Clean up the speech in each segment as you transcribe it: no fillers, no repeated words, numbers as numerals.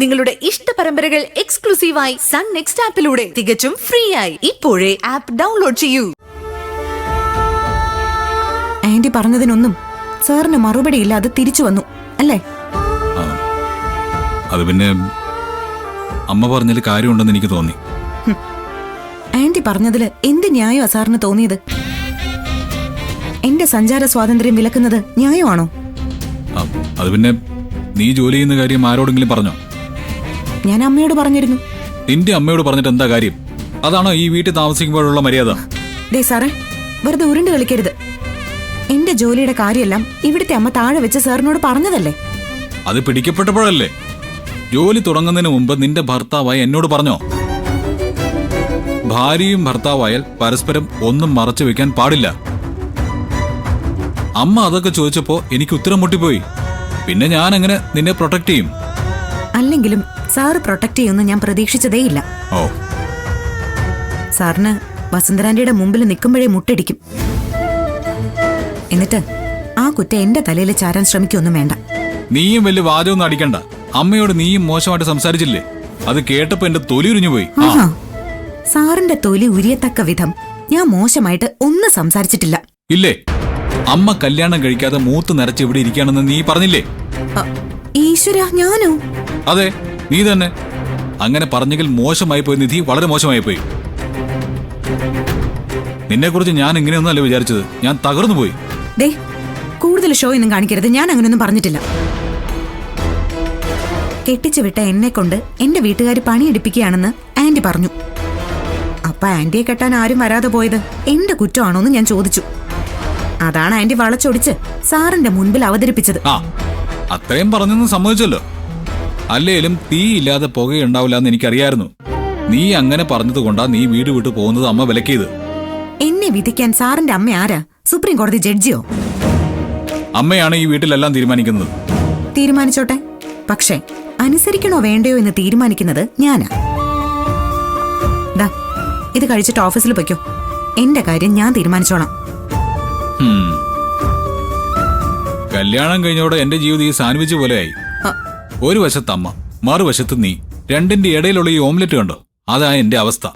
നിങ്ങളുടെ ഇഷ്ട പരമ്പരകൾ എക്സ്ക്ലൂസീവായി സൺ നെക്സ്റ്റ് ആപ്പിലൂടെ തികച്ചും ഫ്രീ ആയി ഇപ്പോഴേ ആപ്പ് ഡൗൺലോഡ് ചെയ്യൂ. ആന്റി പറഞ്ഞതിനൊന്നും സാറിന് മറുപടിയില്ല. അത് തിരിച്ചു വന്നു അല്ലേ? അത് പിന്നെ അമ്മ പറഞ്ഞതിൽ കാര്യമുണ്ടെന്ന് എനിക്ക് തോന്നി. ആന്റി പറഞ്ഞതില് എന്ത് ന്യായമാ സാറിന് തോന്നിയത്? എന്റെ സഞ്ചാര സ്വാതന്ത്ര്യം വിലക്കുന്നത് ന്യായമാണോ? അത് പിന്നെ നീ ജോലി ചെയ്യുന്ന കാര്യം ആരോടെങ്കിലും പറഞ്ഞോ? ഞാൻ അമ്മയോട് പറഞ്ഞിരുന്നു. നിന്റെ അമ്മയോട് പറഞ്ഞിട്ട് എന്താ കാര്യം? അതാണോ ഈ വീട്ടിൽ താമസിക്കുമ്പോഴുള്ള മര്യാദ? ദേ സാറേ, വെറുതെ ഉരുണ്ട് കളിക്കരുത്. എന്റെ ജോലിയുടെ കാര്യമെല്ലാം ഇവിടുത്തെ അമ്മ താഴെ വെച്ച് സാറിനോട് പറഞ്ഞതല്ലേ? അത് പിടിക്കപ്പെട്ടപ്പോഴല്ലേ? ജോലി തുടങ്ങുന്നതിന് മുമ്പ് നിന്റെ ഭർത്താവായി എന്നോട് പറഞ്ഞോ? ഭാര്യയും ഭർത്താവായാൽ പരസ്പരം ഒന്നും മറച്ചു വെക്കാൻ പാടില്ല. അമ്മ അതൊക്കെ ചോദിച്ചപ്പോ എനിക്ക് ഉത്തരം മുട്ടിപ്പോയി. പിന്നെ ഞാൻ എങ്ങനെ നിന്നെ പ്രൊട്ടക്ട് ചെയ്യും? അല്ലെങ്കിലും സാറ് പ്രൊട്ടക്ട് ചെയ്യുമെന്ന് ഞാൻ പ്രതീക്ഷിച്ചതേയില്ല. ഓ, സാറിന് വസുന്ധരാന്റിയുടെ മുമ്പിൽ നിൽക്കുമ്പോഴേ മുട്ടടിക്കും. എന്നിട്ട് ആ കുറ്റം എന്റെ തലയിൽ ചാരാൻ ശ്രമിക്കൊന്നും വേണ്ട. നീയും വലിയ വാചകമൊന്നും അടിക്കണ്ട. അമ്മയോട് നീയും മോശമായിട്ട് സംസാരിച്ചില്ലേ? അത് കേട്ടപ്പോ എന്റെ തൊലി ഉരിഞ്ഞു പോയി. സാറിന്റെ തൊലി ഉരിയത്തക്ക വിധം ഞാൻ മോശമായിട്ട് ഒന്നും സംസാരിച്ചിട്ടില്ല. ഇല്ലേ? അമ്മ കല്യാണം കഴിക്കാതെ മൂത്ത് നിറച്ച് ഇവിടെ ഇരിക്കുകയാണെന്ന് നീ പറഞ്ഞില്ലേ? ഈശ്വര, ഞാനോ? അതെ, നീ തന്നെ. അങ്ങനെ പറഞ്ഞെങ്കിൽ മോശമായി പോയി നിധി, വളരെ മോശമായി പോയി. നിന്നെ കുറിച്ച് ഞാൻ ഇങ്ങനെയൊന്നുമല്ല വിചാരിച്ചത്. ഞാൻ തകർന്നു പോയി. ദേ, കൂടുതൽ ഷോ ഒന്നും കാണിക്കരുത്. ഞാൻ അങ്ങനെയൊന്നും പറഞ്ഞിട്ടില്ല. കെട്ടിച്ചു വിട്ട എന്നെ കൊണ്ട് എന്റെ വീട്ടുകാർ പണിയെടുപ്പിക്കുകയാണെന്ന് ആന്റി പറഞ്ഞു. അപ്പൊ ആന്റിയെ കെട്ടാൻ ആരും വരാതെ പോയത് എന്റെ കുറ്റമാണോന്ന് ഞാൻ ചോദിച്ചു. അതാണ് ആന്റി വളച്ചൊടിച്ച് സാറിന്റെ മുൻപിൽ അവതരിപ്പിച്ചത്. അത്രയും പറഞ്ഞെന്ന് സമ്മതിച്ചല്ലോ. അല്ലേലും തീ ഇല്ലാതെ പുകയുണ്ടാവില്ല എന്ന് എനിക്കറിയായിരുന്നു. നീ അങ്ങനെ പറഞ്ഞതുകൊണ്ടാ നീ വീട് വിട്ടു പോകുന്നത് അമ്മ വിലക്കിയത്. എന്നെ വിധിക്കാൻ സാറിന്റെ അമ്മ ആരാ? സുപ്രീം കോടതി ജഡ്ജിയോ? അമ്മയാണ് ഈ വീട്ടിലെല്ലാം തീരുമാനിക്കുന്നത്. തീരുമാനിച്ചോട്ടെ. പക്ഷേ അനുസരിക്കണോ വേണ്ടയോ എന്ന് തീരുമാനിക്കുന്നത് ഞാനാ. ദാ, ഇത് കഴിച്ചിട്ട് ഓഫീസിൽ പൊയ്ക്കോ. എന്റെ കാര്യം ഞാൻ തീരുമാനിച്ചോളാം. കല്യാണം കഴിഞ്ഞോടെ എന്റെ ജീവിതം ഈ സാൻഡ്വിച്ച് പോലെയായി. ഒരു വശത്ത് അമ്മ, മറുവശത്ത് നീ. രണ്ടിന്റെ ഇടയിലുള്ള ഈ ഓംലെറ്റ് കണ്ടോ? അതാ എന്റെ അവസ്ഥ.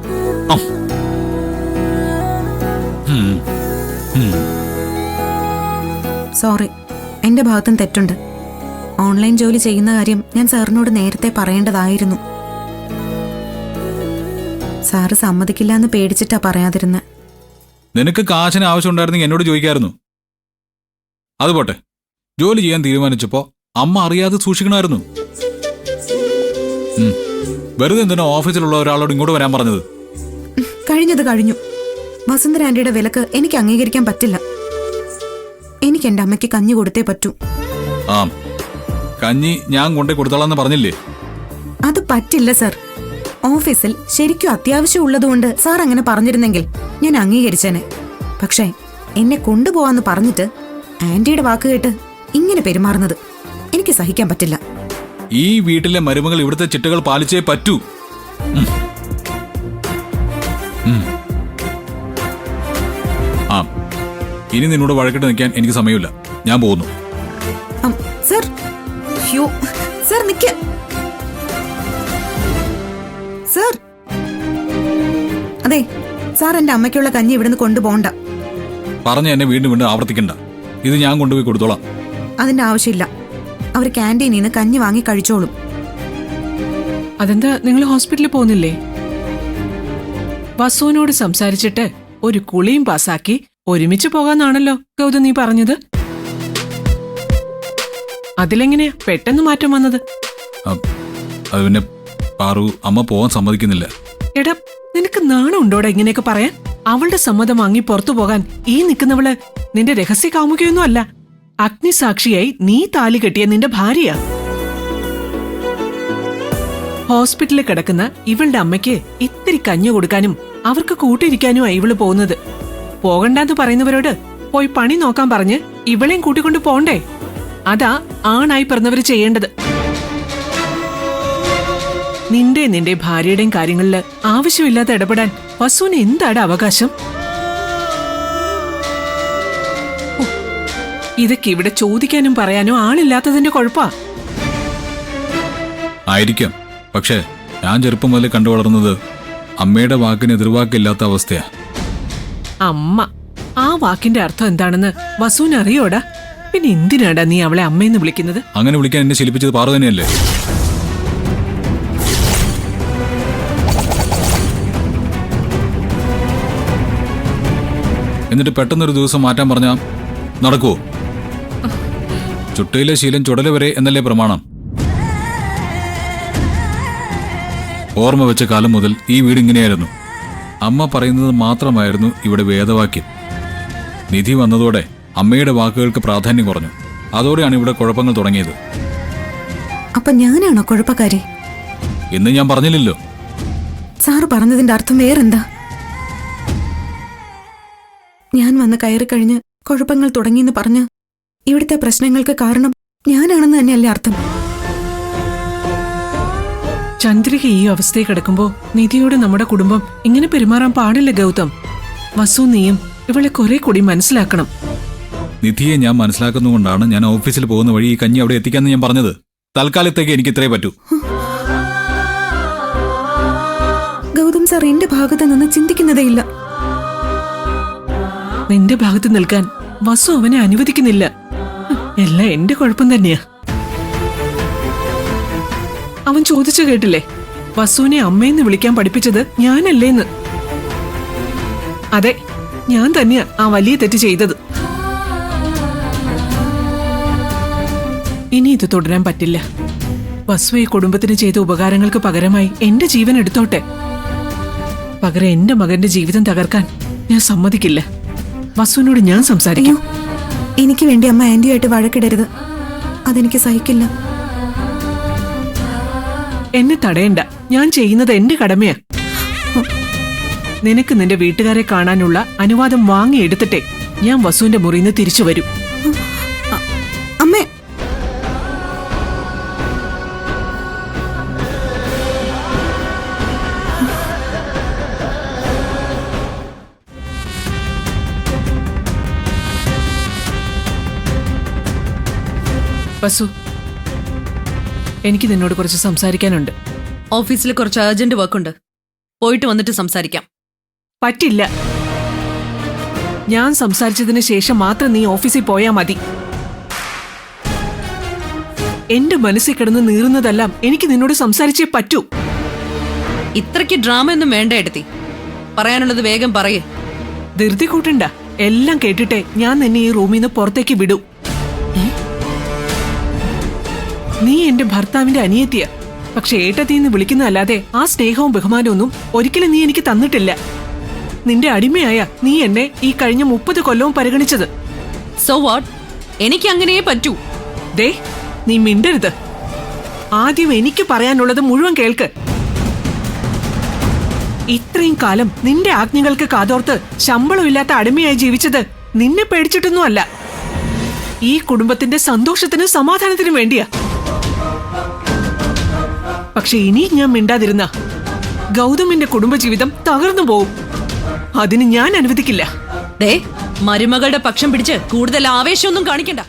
സോറി, എന്റെ ഭാഗത്തും തെറ്റുണ്ട്. ഓൺലൈൻ ജോലി ചെയ്യുന്ന കാര്യം ഞാൻ സാറിനോട് നേരത്തെ പറയേണ്ടതായിരുന്നു. സാറ് സമ്മതിക്കില്ല എന്ന് പേടിച്ചിട്ടാ പറയാതിരുന്നെ. നിനക്ക് കാശിന് ആവശ്യമുണ്ടായിരുന്നെങ്കിൽ എന്നോട് ചോദിക്കായിരുന്നു. അതുപോട്ടെ, ജോലി ചെയ്യാൻ തീരുമാനിച്ചപ്പോ അമ്മ അറിയാതെ സൂക്ഷിക്കണമായിരുന്നു. വെറുതെ എന്തിനാ ഓഫീസിലുള്ള ഒരാളോട് ഇങ്ങോട്ട് വരാൻ പറഞ്ഞത്? കഴിഞ്ഞത് കഴിഞ്ഞു. വസുന്ധര ആന്റിയുടെ വിലക്ക് എനിക്ക് അംഗീകരിക്കാൻ പറ്റില്ല. എനിക്ക് എന്റെ അമ്മയ്ക്ക് കഞ്ഞി കൊടുത്തേ പറ്റൂ. കഞ്ഞി ഞാൻ കൊണ്ടേ കൊടുത്തോളാന്ന് പറഞ്ഞില്ലേ? അത് പറ്റില്ല സർ. ഓഫീസിൽ ശരിക്കും അത്യാവശ്യം ഉള്ളതുകൊണ്ട് സാർ അങ്ങനെ പറഞ്ഞിരുന്നെങ്കിൽ ഞാൻ അംഗീകരിച്ചേനെ. പക്ഷേ എന്നെ കൊണ്ടുപോവാന്ന് പറഞ്ഞിട്ട് ആന്റിയുടെ വാക്ക് കേട്ട് ഇങ്ങനെ പെരുമാറുന്നത് എനിക്ക് സഹിക്കാൻ പറ്റില്ല. ഈ വീട്ടിലെ മരുമകൾ ഇവിടുത്തെ ചിട്ടകൾ പാലിച്ചേ പറ്റൂ. ഇനി നിന്നോട് വഴക്കിട്ട് നിൽക്കാൻ എനിക്ക് സമയമില്ല. ഞാൻ പോകുന്നു. സർ, സർ നിക്ക. സർ, അതെ, സാർ എന്റെ അമ്മയ്ക്കുള്ള കഞ്ഞി ഇവിടുന്ന് കൊണ്ടുപോകണ്ട. പറഞ്ഞ എന്നെ വീണ്ടും വീണ്ടും ആവർത്തിക്കണ്ട. ഇത് ഞാൻ കൊണ്ടുപോയി കൊടുത്തോളാം. അതിന്റെ ആവശ്യമില്ല. അവർ ക്യാൻറ്റീനിൽ നിന്ന് കഞ്ഞി വാങ്ങി കഴിച്ചോളും. അതെന്താ, നിങ്ങൾ ഹോസ്പിറ്റലിൽ പോകുന്നില്ലേ? വസുവിനോട് സംസാരിച്ചിട്ട് ഒരു കുളിയും പാസാക്കി ഒരുമിച്ച് പോകാന്നാണല്ലോ ഗൗതം നീ പറഞ്ഞത്. അതിലെങ്ങനെയാ പെട്ടെന്ന് മാറ്റം വന്നത്? അത് പിന്നെ പാറു, അമ്മ പോവാൻ സമ്മതിക്കുന്നില്ല. എടാ, നിനക്ക് നാണം ഉണ്ടോടാ ഇങ്ങനെയൊക്കെ പറയാൻ? അവളുടെ സമ്മതം വാങ്ങി പുറത്തു പോകാൻ ഈ നിൽക്കുന്നവള് നിന്റെ രഹസ്യ കാമുകയൊന്നും അല്ല. അഗ്നിസാക്ഷിയായി നീ താലി കെട്ടിയ നിന്റെ ഭാര്യയാ. ഹോസ്പിറ്റലിൽ കിടക്കുന്ന ഇവളുടെ അമ്മയ്ക്ക് ഇത്തിരി കഞ്ഞു കൊടുക്കാനും അവർക്ക് കൂട്ടിരിക്കാനുമായി ഇവള് പോകുന്നത്. പോകണ്ടെന്ന് പറയുന്നവരോട് പോയി പണി നോക്കാൻ പറഞ്ഞ് ഇവളെയും കൂട്ടിക്കൊണ്ട് പോണ്ടേ? അതാ ആണായി പിറന്നവര് ചെയ്യേണ്ടത്. നിന്റെ ഭാര്യയുടെയും കാര്യങ്ങളില് ആവശ്യമില്ലാതെ ഇടപെടാൻ വസുവിന് എന്താണ് അവകാശം? ഇതൊക്കെ ഇവിടെ ചോദിക്കാനും പറയാനും ആളില്ലാത്തതിന്റെ കുഴപ്പാ. ആയിരിക്കാം. പക്ഷേ ഞാൻ ചെറുപ്പം മുതൽ കണ്ടു വളർന്നത് അമ്മയുടെ വാക്കിന് എതിർവാക്കില്ലാത്ത അവസ്ഥയാ. അമ്മ, ആ വാക്കിന്റെ അർത്ഥം എന്താണെന്ന് വസുവിന് അറിയോടാ? പിന്നെ എന്തിനാടാ നീ അവളെ അമ്മയെന്ന് വിളിക്കുന്നത്? അങ്ങനെ വിളിക്കാൻ എന്നെ ശീലിപ്പിച്ചത് പാറു തന്നെയല്ലേ? എന്നിട്ട് പെട്ടെന്നൊരു ദിവസം മാറ്റാൻ പറഞ്ഞാ നടക്കുവോ? ചുട്ടയിലെ ശീലം ചുടല വരെ എന്നല്ലേ പ്രമാണം? ഓർമ്മ വെച്ച കാലം മുതൽ ഈ വീട് ഇങ്ങനെയായിരുന്നു. അമ്മ പറയുന്നത് മാത്രമായിരുന്നു ഇവിടെ വേദവാക്യം. നിധി വന്നതോടെ അമ്മയുടെ വാക്കുകൾക്ക് പ്രാധാന്യം കുറഞ്ഞു. അതോടെയാണ് ഇവിടെ കുഴപ്പങ്ങൾ തുടങ്ങിയത്. അപ്പൊ ഞാനാണോ കുഴപ്പക്കാരി? എന്ന് ഞാൻ പറഞ്ഞില്ലല്ലോ. സാറ് പറഞ്ഞതിന്റെ അർത്ഥം വേറെന്താ? ഞാൻ വന്ന് കയറി കഴിഞ്ഞ് കുഴപ്പങ്ങൾ തുടങ്ങിയെന്ന് പറഞ്ഞ് ഇവിടുത്തെ പ്രശ്നങ്ങൾക്ക് കാരണം ഞാനാണെന്ന് തന്നെയല്ലേ അർത്ഥം? ചന്ദ്രിക ഈ അവസ്ഥയിൽ കിടക്കുമ്പോ നിധിയോട് നമ്മുടെ കുടുംബം ഇങ്ങനെ പെരുമാറാൻ പാടില്ല ഗൗതം. വസു നീയും ഇവളെ കുറെ കൂടി മനസ്സിലാക്കണം. നിധിയെ ഞാൻ മനസ്സിലാക്കുന്നതുകൊണ്ടാണ് ഞാൻ ഓഫീസിൽ പോകുന്ന വഴി ഈ കഞ്ഞി അവിടെ എത്തിക്കാന്ന് ഞാൻ പറഞ്ഞത്. തൽക്കാലത്തേക്ക് എനിക്ക് ഇത്രേ പറ്റൂ. ഗൗതം സാർ എന്റെ ഭാഗത്ത് നിന്ന് ചിന്തിക്കുന്നതേയില്ല. നിന്റെ ഭാഗത്ത് നിൽക്കാൻ വസു അവനെ അനുവദിക്കുന്നില്ല. എല്ലാം എന്റെ കുഴപ്പം തന്നെയാ. അവൻ ചോദിച്ചു കേട്ടില്ലേ, വസുവിനെ അമ്മയെന്ന് വിളിക്കാൻ പഠിപ്പിച്ചത് ഞാനല്ലേന്ന്. അതെ, ഞാൻ തന്നെയാ ആ വലിയ തെറ്റ് ചെയ്തത്. ഇനി ഇത് തുടരാൻ പറ്റില്ല. വസു ഈ കുടുംബത്തിന് ചെയ്ത ഉപകാരങ്ങൾക്ക് പകരമായി എന്റെ ജീവൻ എടുത്തോട്ടെ. പകരം എന്റെ മകന്റെ ജീവിതം തകർക്കാൻ ഞാൻ സമ്മതിക്കില്ല. വസുവിനോട് ഞാൻ സംസാരിക്കും. എനിക്ക് വേണ്ടി അമ്മ ആന്റിയായിട്ട് വഴക്കിടരുത്. അതെനിക്ക് സഹിക്കില്ല. എന്നെ തടയണ്ട. ഞാൻ ചെയ്യുന്നത് എന്റെ കടമയാ. നിനക്ക് നിന്റെ വീട്ടുകാരെ കാണാനുള്ള അനുവാദം വാങ്ങിയെടുത്തിട്ടേ ഞാൻ വസുവിന്റെ മുറിയിൽ തിരിച്ചു വരും. അമ്മേ, വസു, എനിക്ക് നിന്നോട് കുറച്ച് സംസാരിക്കാനുണ്ട്. ഓഫീസിൽ കുറച്ച് അർജന്റ് വർക്ക് ഉണ്ട്. പോയിട്ട് വന്നിട്ട് സംസാരിക്കാം. പറ്റില്ല. ഞാൻ സംസാരിച്ചതിന് ശേഷം മാത്രം നീ ഓഫീസിൽ പോയാ മതി. എന്റെ മനസ്സിൽ കിടന്ന് നീറുന്നതെല്ലാം എനിക്ക് നിന്നോട് സംസാരിച്ചേ പറ്റൂ. ഇത്രയ്ക്ക് ഡ്രാമ ഒന്നും വേണ്ട എടുത്തി. പറയാനുള്ളത് വേഗം പറയേ. ധൃതി കൂട്ടണ്ട. എല്ലാം കേട്ടിട്ടേ ഞാൻ നിന്നെ ഈ റൂമിൽ നിന്ന് പുറത്തേക്ക് വിടൂ. നീ എന്റെ ഭർത്താവിന്റെ അനിയത്തിയ. പക്ഷെ ഏട്ടത്തിന്ന് വിളിക്കുന്നതല്ലാതെ ആ സ്നേഹവും ബഹുമാനവും ഒന്നും ഒരിക്കലും നീ എനിക്ക് തന്നിട്ടില്ല. നിന്റെ അടിമയായ നീ എന്നെ ഈ കഴിഞ്ഞ 30 കൊല്ലവും പരിഗണിച്ചത്. So what? എനിക്ക് അങ്ങനെയേ പറ്റൂ. ദേ, നീ മിണ്ടരുത്. ആദ്യം എനിക്ക് പറയാനുള്ളത് മുഴുവൻ കേൾക്ക്. ഇത്രയും കാലം നിന്റെ ആജ്ഞകൾക്ക് കാതോർത്ത് ശമ്പളമില്ലാത്ത അടിമയായി ജീവിച്ചത് നിന്നെ പേടിച്ചിട്ടൊന്നും അല്ല. ഈ കുടുംബത്തിന്റെ സന്തോഷത്തിനും സമാധാനത്തിനും വേണ്ടിയാ. പക്ഷെ ഇനി ഞാൻ മിണ്ടാതിരുന്ന ഗൗതമിന്റെ കുടുംബജീവിതം തകർന്നു പോവും. അതിന് ഞാൻ അനുവദിക്കില്ല. ദേ, മരുമകളുടെ പക്ഷം പിടിച്ച് കൂടുതൽ ആവേശമൊന്നും കാണിക്കണ്ട.